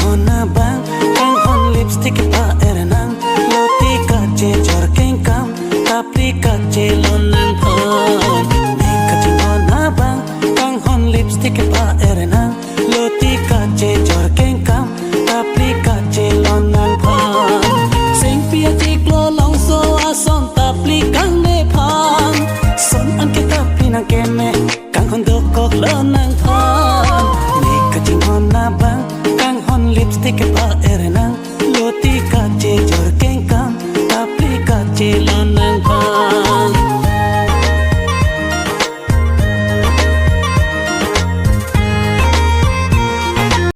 hon na bang kang hon lipstick pa erenang loti ka che jor keng kam tapri ka che lonang hon ka ching hon na bang kang hon lipstick pa erenang loti ka che jor keng kam tapri ka che lonang hon sing pia chi klo long so ason tapri kang ne phang son an ke tapri nang ke me kang hon do kok lonang hon ka ching hon na bang kang hon lipstick pa erenang